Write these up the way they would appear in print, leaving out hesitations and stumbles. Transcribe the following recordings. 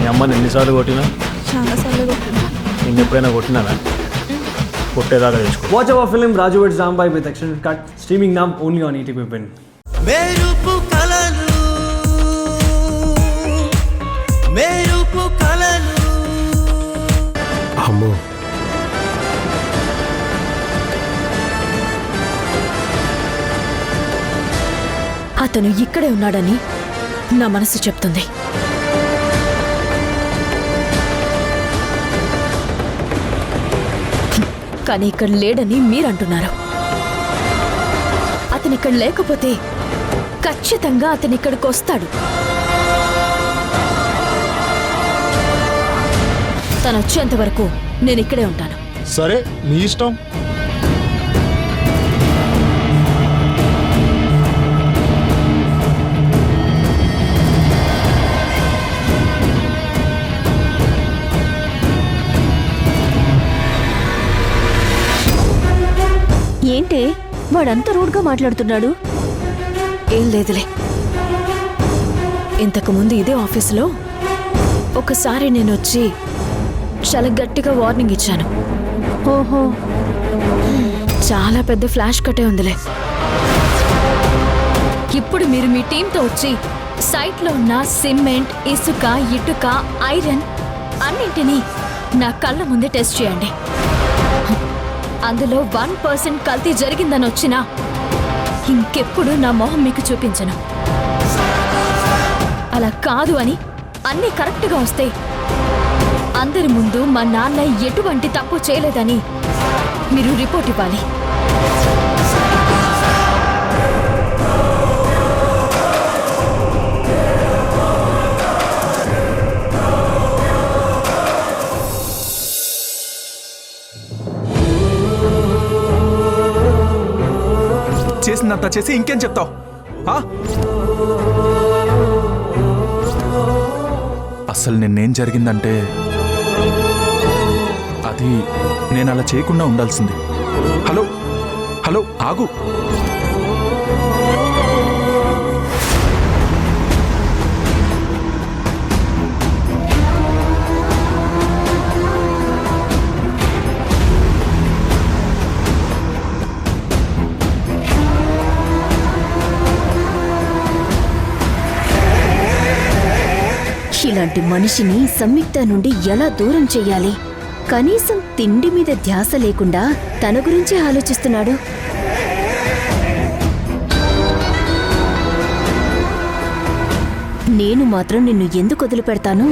మీ అమ్మని ఎన్నిసార్లు కొట్టినా? చాలాసార్లు కొట్టినా. నేను ఎప్పుడైనా కొట్టినానా? కొట్టేదాకా తెచ్చుకో. Watch our film Raju vs. Zambai with extended cut, streaming now only on ETV Win. మెరుపు కలలు అమ్మో, అతను ఇక్కడే ఉన్నాడని నా మనసు చెప్తుంది. కానీ ఇక్కడ లేడని మీరంటున్నారు. అతను ఇక్కడ లేకపోతే ఖచ్చితంగా అతను ఇక్కడికి వస్తాడు. తను వచ్చేంత వరకు నేను ఇక్కడే ఉంటాను. సరే నీ ఇష్టం. ఏంటే వాడంత రూడ్గా మాట్లాడుతున్నాడు? ఏం లేదులే. ఇంతకుముందు ఇదే ఆఫీసులో ఒకసారి నేను వచ్చి చాలా గట్టిగా వార్నింగ్ ఇచ్చాను. ఓహో, చాలా పెద్ద ఫ్లాష్ కట్టే ఉందిలే. ఇప్పుడు మీరు మీ టీంతో వచ్చి సైట్లో ఉన్న సిమెంట్, ఇసుక, ఇటుక, ఐరన్ అన్నింటినీ నా కళ్ళ ముందే టెస్ట్ చేయండి. అందులో 1% కల్తీ జరిగిందని వచ్చినా ఇంకెప్పుడు నా మొహం మీకు చూపించను. అలా కాదు అని అన్నీ కరెక్ట్గా వస్తే అందరి ముందు మా నాన్న ఎటువంటి తప్పు చేయలేదని మీరు రిపోర్ట్ ఇవ్వాలి. చేసిందంతా చేసి ఇంకేం చెప్తావు? అసలు నిన్నేం జరిగిందంటే అది నేను అలా చేయకుండా ఉండాల్సింది. హలో హలో ఆగు. ఇలాంటి మనిషిని సంయుక్త నుండి ఎలా దూరం చెయ్యాలి? కనీసం తిండి మీద ధ్యాస లేకుండా తన గురించే ఆలోచిస్తున్నాడు. నేను మాత్రం నిన్ను ఎందుకు వదిలిపెడతాను?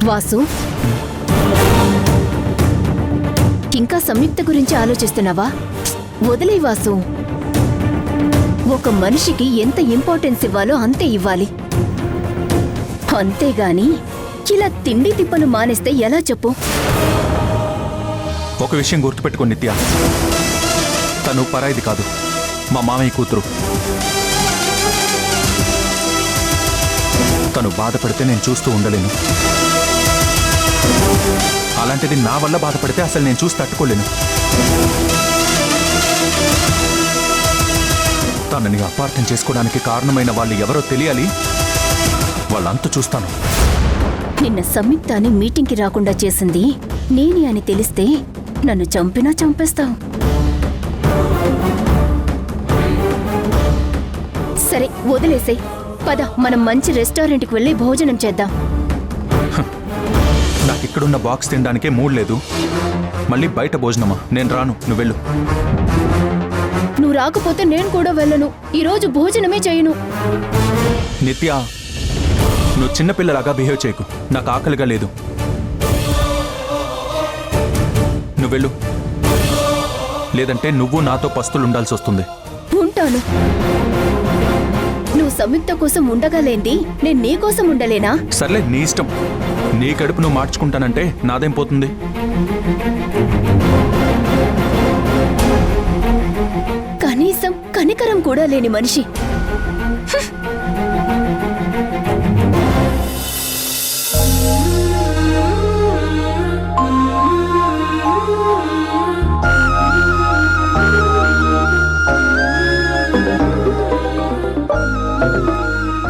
వాసు, ఇంకా సంయుక్త గురించి ఆలోచిస్తున్నావా? వదిలే వాసు. ఒక మనిషికి ఎంత ఇంపార్టెన్స్ ఇవ్వాలో అంతే ఇవ్వాలి. అంతేగాని ఇలా తిండి తిప్పలు మానేస్తే ఎలా చెప్పు? ఒక విషయం గుర్తుపెట్టుకో నిత్య, తను పరాయిది కాదు, మా మామయ్య కూతురు. తను బాధపడితే నేను చూస్తూ ఉండలేను. అలాంటిది నా వల్ల బాధపడితే అసలు నేను చూసి తట్టుకోలేను. తనని అపార్థం చేసుకోవడానికి కారణమైన వాళ్ళు ఎవరో తెలియాలి. వాళ్ళంతా చూస్తాను. నిన్న సంయుక్తాన్ని మీటింగ్కి రాకుండా చేసింది నేనే అని తెలిస్తే నన్ను చంపినా చంపేస్తావు. సరే వదిలేసేయ్. పద, మనం మంచి రెస్టారెంట్కి వెళ్ళి భోజనం చేద్దాం. నాకు ఇక్కడున్న బాక్స్ తినడానికే మూడ్ లేదు. మళ్ళీ బయట భోజనమా? నేను రాను, నువ్వు వెళ్ళు. నువ్వు రాకపోతే నేను కూడా వెళ్ళను. ఈరోజు భోజనమే చేయను. నిత్య, నువ్వు చిన్నపిల్లలాగా బిహేవ్ చేయకు. నాకు ఆకలిగా లేదు. నువ్వు వెళ్ళు, లేదంటే నువ్వు నాతో పస్తులు ఉండాల్సి వస్తుంది. ఉంటాను. నువ్వు సంయుక్త కోసం ఉండగలేంది నేను నీ కోసం ఉండలేనా? సర్లే, నీ ఇష్టం. నీ కడుపు నువ్వు మార్చుకుంటానంటే నాదేం పోతుంది? కనీసం కనికరం కూడా లేని మనిషి.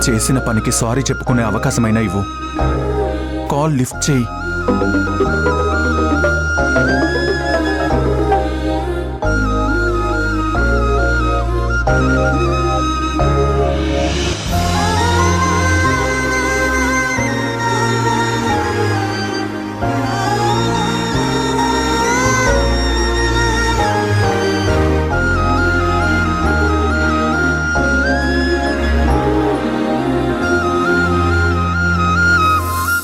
చేసిన పనికి సారీ చెప్పుకునే అవకాశమైనా ఇవ్వు. కాల్ లిఫ్ట్ చేయి.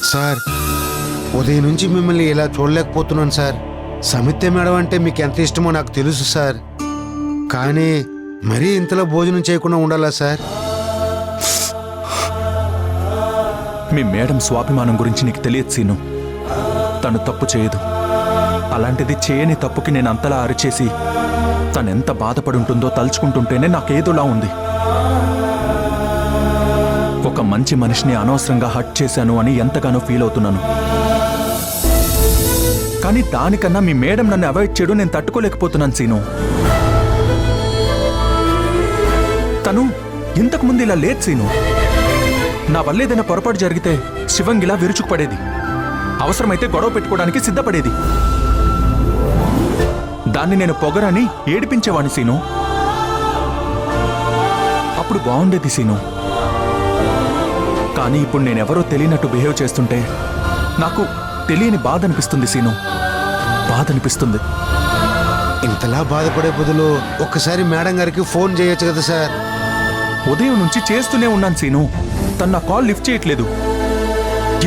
సార్, ఉదయం నుంచి మిమ్మల్ని ఇలా చూడలేకపోతున్నాను సార్. సమిత్య మేడం అంటే మీకు ఎంత ఇష్టమో నాకు తెలుసు సార్. కానీ మరీ ఇంతలో భోజనం చేయకుండా ఉండాలా సార్? మీ మేడం స్వాభిమానం గురించి నీకు తెలియదు సీను. తను తప్పు చేయదు. అలాంటిది చేయని తప్పుకి నేను అంతలా అరిచేసి తనెంత బాధపడి ఉంటుందో తలుచుకుంటుంటేనే నాకేదోలా ఉంది. ఒక మంచి మనిషిని అనవసరంగా హర్ట్ చేశాను అని ఎంతగానో ఫీల్ అవుతున్నాను. కానీ దానికన్నా మీ మేడం నన్ను అవాయిడ్ చేయడం నేను తట్టుకోలేకపోతున్నాను సీను. తను ఇంతకుముందు ఇలా లేదు సీను. నా వల్ల ఏదైనా పొరపాటు జరిగితే శివంగిలా విరుచుకుపడేది. అవసరమైతే గొడవ పెట్టుకోవడానికి సిద్ధపడేది. దాన్ని నేను పొగరని ఏడిపించేవాణ్ణి సీను. అప్పుడు బాగుండేది సీను. కానీ ఇప్పుడు నేనెవరో తెలియనట్టు బిహేవ్ చేస్తుంటే నాకు తెలియని బాధ అనిపిస్తుంది సీను. బాధ అనిపిస్తుంది. ఇంతలా బాధపడే బదులు ఒక్కసారి మేడం గారికి ఫోన్ చేయొచ్చు కదా సార్? ఉదయం నుంచి చేస్తూనే ఉన్నాను సీను. తను నా కాల్ లిఫ్ట్ చేయట్లేదు.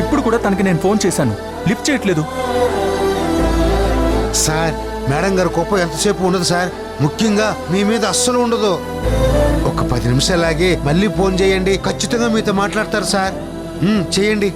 ఇప్పుడు కూడా తనకి నేను ఫోన్ చేశాను, లిఫ్ట్ చేయట్లేదు. సార్, మేడం గారి కోపం ఎంతసేపు ఉండదు సార్. ముఖ్యంగా మీ మీద అస్సలు ఉండదు. ఒక 10 నిమిషాలాగే మళ్ళీ ఫోన్ చేయండి, ఖచ్చితంగా మీతో మాట్లాడతారు సార్. చేయండి.